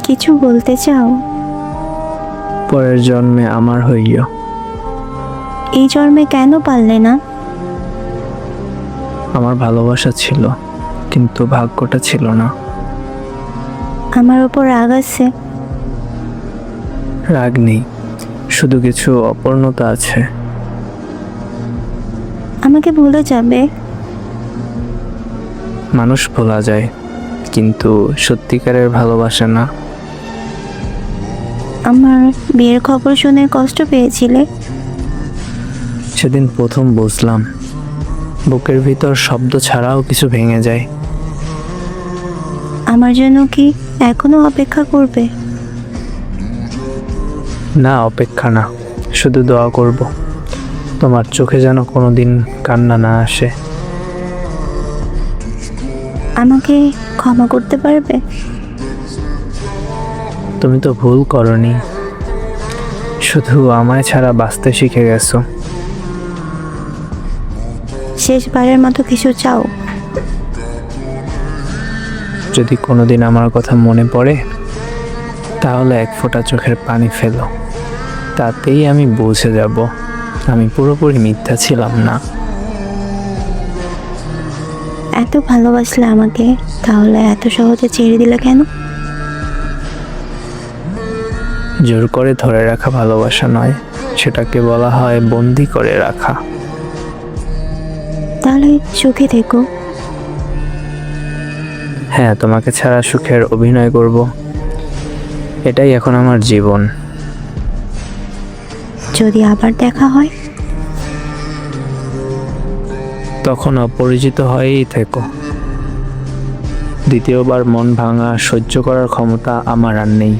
কিছু বলতে চাও? পরের জন্মে আমার হইও। এই জন্মে কেন পারলে না? আমার ভালোবাসা ছিল, কিন্তু ভাগ্যটা ছিল না। আমার ওপর রাগ আছে? রাগ নেই, শুধু কিছু অপূর্ণতা আছে। আমাকে ভুলে যাবে? মানুষ ভোলা যায়, কিন্তু সত্যিকারের ভালোবাসা না। আমার বিয়ের খবর শুনে কষ্ট পেয়েছিলে? সেদিন প্রথম বুঝলাম, বুকের ভিতর শব্দ ছাড়াও কিছু ভেঙে যায়। আমার জন্য কি এখনো অপেক্ষা করবে? না, অপেক্ষা না, শুধু দোয়া করব তোমার চোখে যেন কোনোদিন কান্না না আসে। আমাকে ক্ষমা করতে পারবে? তুমি তো ভুল করনি, শুধু আমায় ছাড়া বাঁচতে শিখে গেছো। শেষবারের মতো কিছু চাও? যদি কোনোদিন আমার কথা মনে পড়ে, তাহলে এক ফোঁটা চোখের পানি ফেলো। তাতেই আমি বুঝে যাব আমি পুরোপুরি মিথ্যা ছিলাম না। এত ভালোবাসলে আমাকে, তাহলে এত সহজে ছেড়ে দিলে কেন? জোর করে ধরে রাখা ভালোবাসা নয়, সেটাকে বলা হয় বন্দি করে রাখা। তাহলে সুখে থেকো। হ্যাঁ, তোমাকে ছাড়া সুখের অভিনয় করব, এটাই এখন আমার জীবন। যদি আবার দেখা হয়? তখন অপরিচিত হয়েই থেকো। দ্বিতীয়বার মন ভাঙা সহ্য করার ক্ষমতা আমার আর নেই।